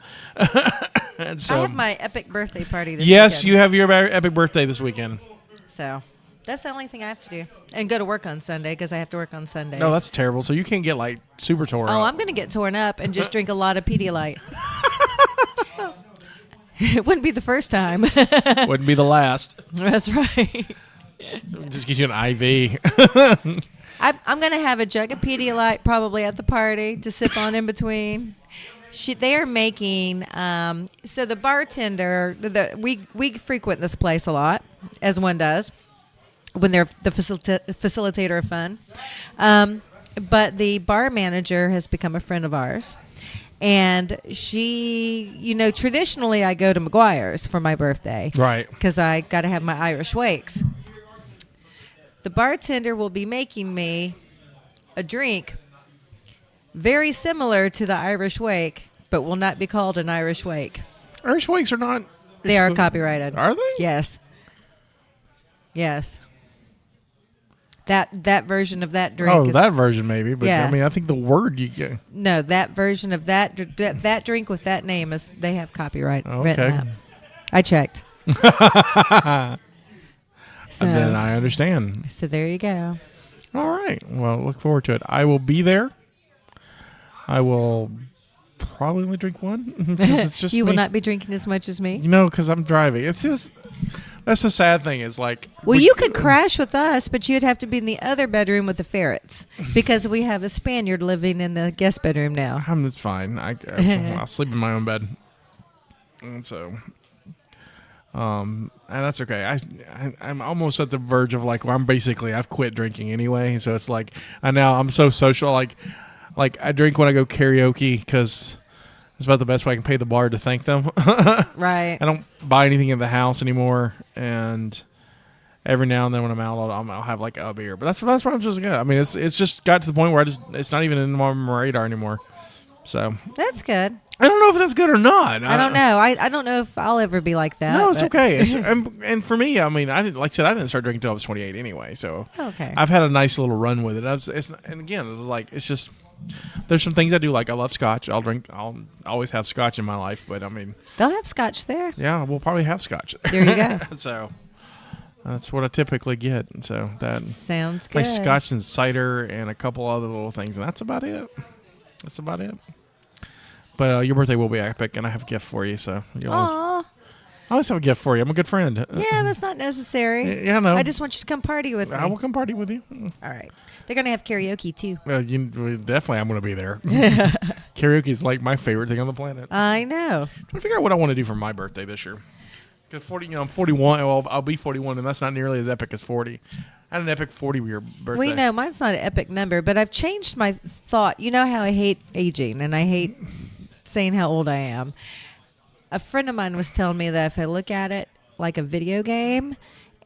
And so I have my epic birthday party this yes, weekend. you have your epic birthday this weekend. So that's the only thing I have to do. And go to work on Sunday because I have to work on Sundays. No, that's terrible. So you can't get like super tore Oh, up. I'm going to get torn up and just drink a lot of Pedialyte. It wouldn't be the first time. Wouldn't be the last. That's right. So we just get you an IV. I'm going to have a jug of Pedialyte probably at the party to sip on in between. They are making, so the bartender, we frequent this place a lot, as one does, when they're the facilitator of fun. But the bar manager has become a friend of ours. And she, traditionally I go to McGuire's for my birthday. Right. Because I got to have my Irish wakes. The bartender will be making me a drink very similar to the Irish Wake, but will not be called an Irish Wake. Irish Wakes are not. They are copyrighted. Are they? Yes. Yes. That version of that drink. Oh, that version maybe, but Yeah. I mean, I think the word you get. No, that version of that drink with that name they have copyright Okay. written up. I checked. So, And then I understand. so there you go. All right. Well, look forward to it. I will be there. I will probably only drink one. 'Cause it's just You me. will not be drinking as much as me. Because I'm driving. It's just that's the sad thing. Is like. Well, you could crash with us, but you'd have to be in the other bedroom with the ferrets because we have a Spaniard living in the guest bedroom now. It's fine. I'll sleep in my own bed. And so. And that's okay. I'm almost at the verge of like where I've quit drinking anyway. So it's like I'm so social. Like I drink when I go karaoke because it's about the best way I can pay the bar to thank them. Right. I don't buy anything in the house anymore, and every now and then when I'm out, I'll have like a beer. But that's what I'm just good. I mean, it's just got to the point where it's not even in my radar anymore. So That's good. I don't know if that's good or not. I don't know. I don't know if I'll ever be like that. No, it's but- okay. And for me, I mean, I didn't start drinking until I was 28 anyway. So Okay. I've had a nice little run with it. It's just there's some things I do like. I love scotch. I'll always have scotch in my life. But I mean, They'll have scotch there. yeah, we'll probably have scotch. There you go. So that's what I typically get. And so that Sounds like good. scotch and cider and a couple other little things, and that's about it. But your birthday will be epic, and I have a gift for you. So Aw. I always have a gift for you. I'm a good friend. Yeah, but it's not necessary. Yeah, no. I just want you to come party with me. I will come party with you. All right. They're going to have karaoke, too. Well, definitely I'm going to be there. Karaoke is like my favorite thing on the planet. I know. I'm trying to figure out what I want to do for my birthday this year. Because I'm 41. Well, I'll be 41, and that's not nearly as epic as 40. I had an epic 40-year birthday. Well, mine's not an epic number, but I've changed my thought. You know how I hate aging, and I hate saying how old I am. A friend of mine was telling me that if I look at it like a video game,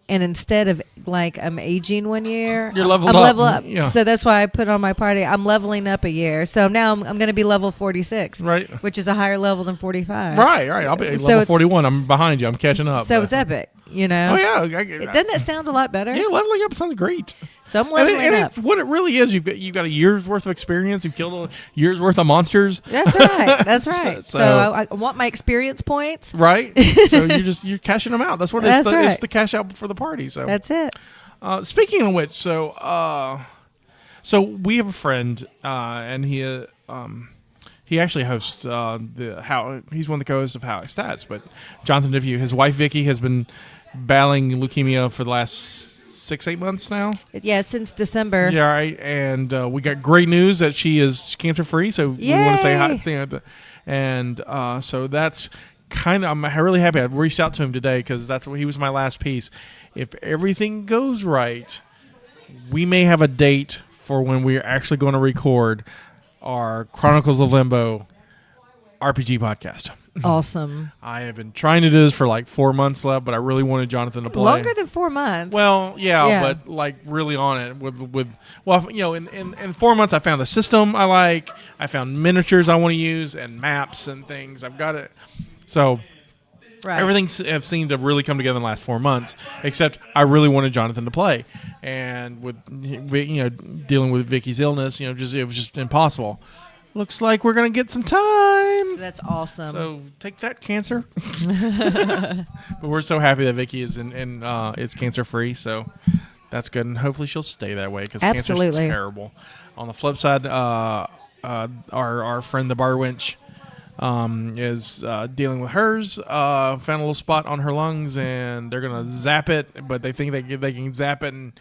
and instead of like I'm aging 1 year, You're leveled I'm up. level up. Yeah. So that's why I put on my party. I'm leveling up a year. So now I'm going to be level 46, Right. which is a higher level than 45. Right. I'll be So level it's- 41. I'm behind you. I'm catching up. So it's epic, you know. Oh yeah. Doesn't that sound a lot better? Yeah, leveling up sounds great. So I'm leveling up. What it really is, you've got a year's worth of experience. You've killed a year's worth of monsters. That's right. That's right. So- So I want my experience points. Right. So you're cashing them out. That's what That's it's right. it's the cash out for the party. So That's it. speaking of which, so we have a friend, and he actually hosts he's one of the co-hosts of How I Stats. But Jonathan Depew, his wife Vicky, has been battling leukemia for the last 6-8 months now. Yeah, since December. Yeah, right. And we got great news that she is cancer free. So we want to say hi. And so that's kind of, I'm really happy. I reached out to him today because he was my last piece. If everything goes right, we may have a date for when we're actually going to record our Chronicles of Limbo RPG podcast. Awesome. I have been trying to do this for like 4 months left, but I really wanted Jonathan to play. Longer than 4 months. Well, yeah, but like really on it in 4 months I found a system I like. I found miniatures I want to use and maps and things. I've got it. So everything have seemed to really come together in the last 4 months, except I really wanted Jonathan to play. And with dealing with Vicky's illness, it was just impossible. Looks like we're going to get some time. So that's awesome. So take that, cancer. But we're so happy that Vicky is is cancer free. So that's good, and hopefully she'll stay that way because cancer is terrible. On the flip side, our friend the bar wench is dealing with hers. Found a little spot on her lungs, and they're gonna zap it, but they think they can zap it and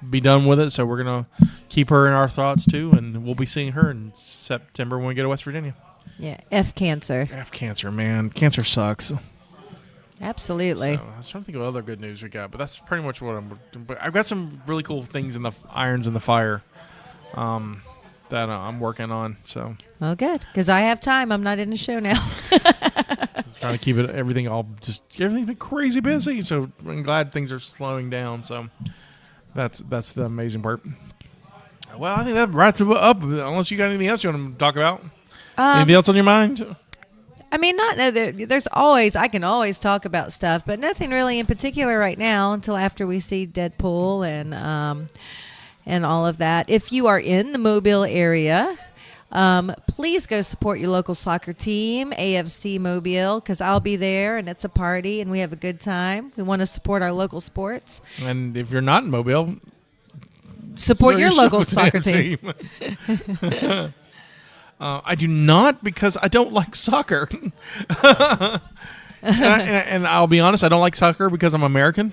be done with it. So we're gonna keep her in our thoughts too, and we'll be seeing her in September when we go to West Virginia. Yeah, F cancer, man. Cancer sucks. Absolutely. So I was trying to think of what other good news we got, but that's pretty much what but I've got some really cool things in the irons in the fire that I'm working on. So well, good, because I have time. I'm not in the show now. trying to keep everything's been crazy busy. So I'm glad things are slowing down. So that's the amazing part. Well, I think that wraps it up. Unless you got anything else you want to talk about. Anything else on your mind? I mean, I can always talk about stuff, but nothing really in particular right now until after we see Deadpool and all of that. If you are in the Mobile area, please go support your local soccer team, AFC Mobile, because I'll be there, and it's a party, and we have a good time. We want to support our local sports. And if you're not in Mobile, support your local soccer team. I do not, because I don't like soccer. and I'll be honest, I don't like soccer because I'm American.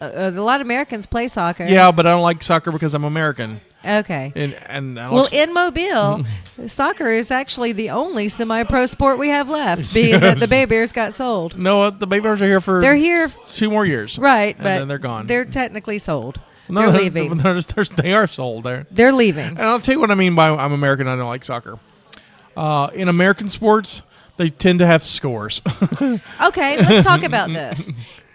A lot of Americans play soccer. Yeah, but I don't like soccer because I'm American. Okay. And in Mobile, soccer is actually the only semi-pro sport we have left, being that the Bay Bears got sold. No, the Bay Bears are here for 2 more years. Right, and but then they're gone. They're technically sold. No, they're leaving. They are sold there. They're leaving. And I'll tell you what I mean by I'm American, I don't like soccer. In American sports, they tend to have scores. Okay, let's talk about this.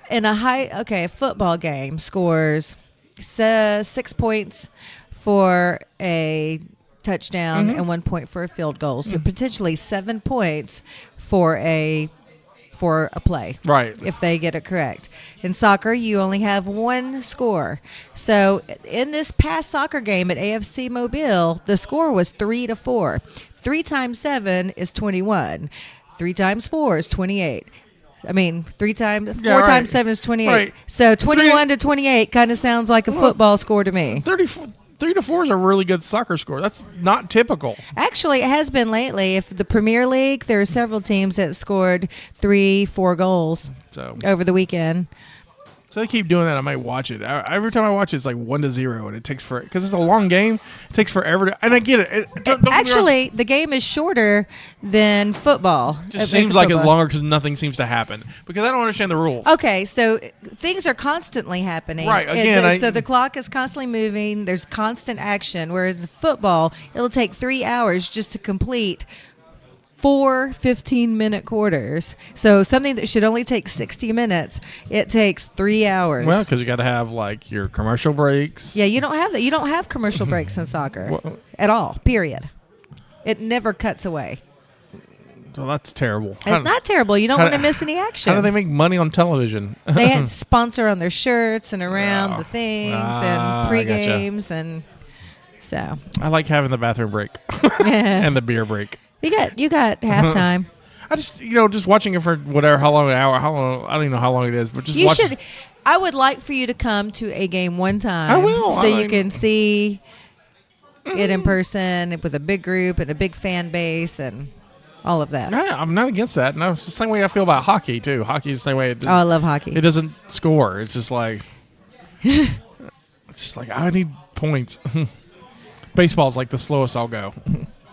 In a football game scores 6 points for a touchdown and 1 point for a field goal. So potentially 7 points for a play. Right. If they get it correct. In soccer, you only have one score. So in this past soccer game at AFC Mobile, the score was 3-4. 3 times 7 is 21. 3 times 4 is 28. I mean, 4 times 7 is 28. Right. So 21 to 28 kind of sounds like a football score to me. 3-4 is a really good soccer score. That's not typical. Actually, it has been lately. If the Premier League, there are several teams that scored 3-4 goals over the weekend. So they keep doing that. I might watch it. Every time I watch it, it's like 1-0, and it takes because it's a long game. It takes forever and I get it. Actually, the game is shorter than football. It just seems like it's longer because nothing seems to happen. Because I don't understand the rules. Okay, so things are constantly happening. Right. Again, so the clock is constantly moving. There's constant action. Whereas football, it'll take 3 hours just to complete 4 15-minute quarters. So something that should only take 60 minutes, it takes 3 hours. Well, because you got to have like your commercial breaks. Yeah, you don't have that. You don't have commercial breaks in soccer at all. Period. It never cuts away. Well, that's terrible. It's not terrible. You don't want to miss any action. How do they make money on television? They had sponsor on their shirts and around the things and pre-games and so. I like having the bathroom break and the beer break. You got halftime. I just just watching it for whatever, how long, an hour, how long, I don't even know how long it is, but just watch. I would like for you to come to a game one time. I will. So you can see it in person with a big group and a big fan base and all of that. Yeah, I'm not against that. No, it's the same way I feel about hockey too. Hockey is the same way. I love hockey. It doesn't score. It's just like I need points. Baseball's like the slowest I'll go.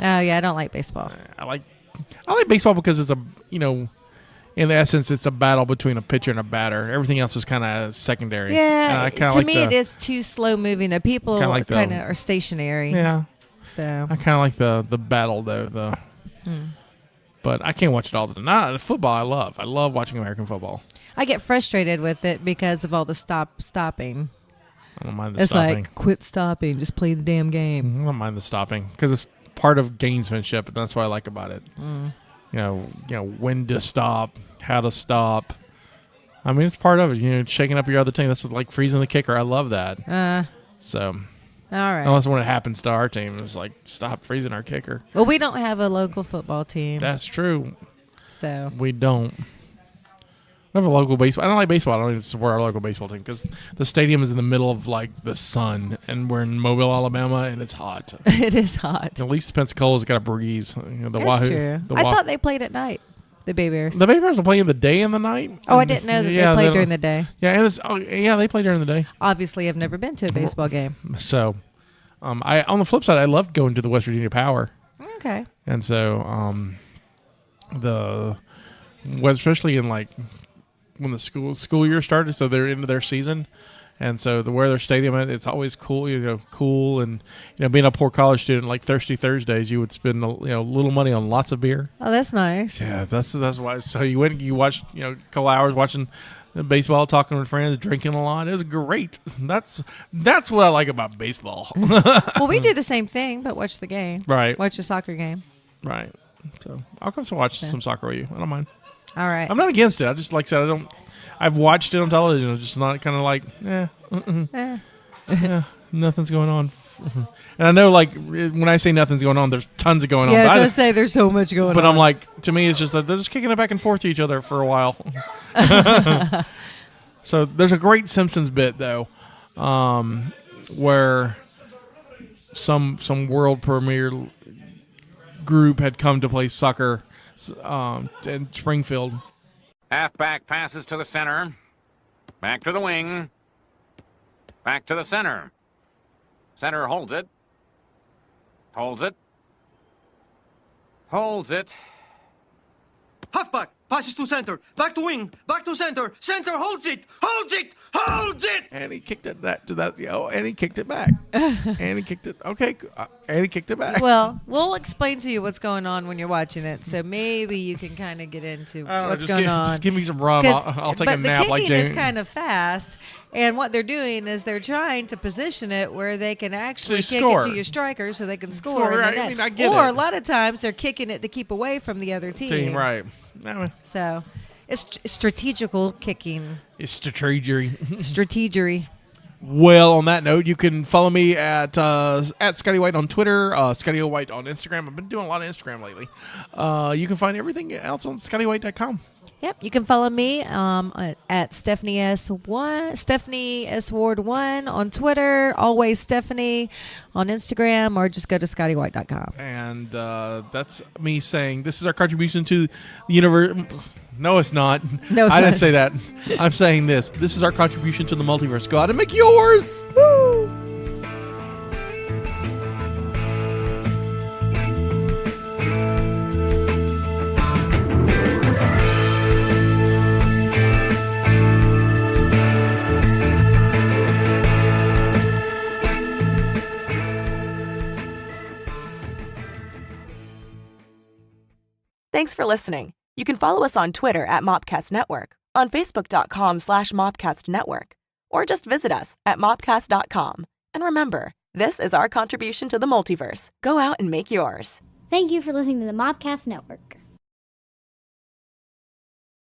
Oh yeah, I don't like baseball. I like baseball because it's in essence, it's a battle between a pitcher and a batter. Everything else is kind of secondary. Yeah, to me it is too slow moving. The people kind of are stationary. Yeah. So I kind of like the battle though. But I can't watch it all the time. Not football. I love watching American football. I get frustrated with it because of all the stopping. I don't mind the stopping. It's like, quit stopping. Just play the damn game. I don't mind the stopping because it's part of gamesmanship, and that's what I like about it. When to stop, how to stop. I mean, it's part of it. Shaking up your other team. That's like freezing the kicker. I love that. So. All right. Unless when it happens to our team, it's like, stop freezing our kicker. Well, we don't have a local football team. That's true. So. We don't. We have a local baseball. I don't like baseball. I don't even support our local baseball team because the stadium is in the middle of like the sun, and we're in Mobile, Alabama, and it's hot. It is hot. At least Pensacola's got a breeze. That's true. I thought they played at night. The Bay Bears. The Bay Bears will play in the day and the night. Oh, I didn't know that they played during the day. Yeah, and they play during the day. Obviously, I've never been to a baseball game. So, on the flip side, I love going to the West Virginia Power. Okay. And so, especially in like when the school year started, so they're into their season. And so where their stadium at, it's always cool, cool. And, being a poor college student, like Thirsty Thursdays, you would spend, little money on lots of beer. Oh, that's nice. Yeah, that's why. So you watched, a couple hours watching baseball, talking with friends, drinking a lot. It was great. That's what I like about baseball. Well, we do the same thing, but watch the game. Right. Watch a soccer game. Right. So I'll come to watch some soccer with you. I don't mind. All right. I'm not against it. I just, like I said, I've watched it on television. I'm just not kind of like, nothing's going on. And I know, like, when I say nothing's going on, there's tons of going on. Yeah, I was going to say there's so much going on. But I'm like, to me, it's just that they're just kicking it back and forth to each other for a while. So there's a great Simpsons bit, though, where some world premiere group had come to play soccer in Springfield. Halfback passes to the center. Back to the wing. Back to the center. Center holds it. Holds it. Holds it. Halfback passes to center. Back to wing. Back to center. Center holds it. Holds it. Holds it. And he kicked it and he kicked it back. And he kicked it. Okay. And he kicked it back. Well, we'll explain to you what's going on when you're watching it, so maybe you can kind of get into what's going on. Just give me some rum. I'll take a nap like Jamie. The kicking is kind of fast, and what they're doing is they're trying to position it where they can actually kick it to your striker so they can score. Right. I mean, I get or it. a lot of times they're kicking it to keep away from the other team. Right. So it's strategical kicking. It's strategery. Strategery. Well, on that note, you can follow me at Scotty White on Twitter, Scotty O. White on Instagram. I've been doing a lot of Instagram lately. You can find everything else on ScottyWhite.com. Yep, you can follow me at Stephanie S. Ward 1 on Twitter, always Stephanie on Instagram, or just go to ScottyWhite.com. And that's me saying this is our contribution to the universe. No, it's not. No, it's I not. didn't say that. I'm saying this. This is our contribution to the multiverse. Go out and make yours. Woo! Thanks for listening. You can follow us on Twitter at Mopcast Network, on Facebook.com/Mopcast Network, or just visit us at mopcast.com. And remember, this is our contribution to the multiverse. Go out and make yours. Thank you for listening to the Mopcast Network.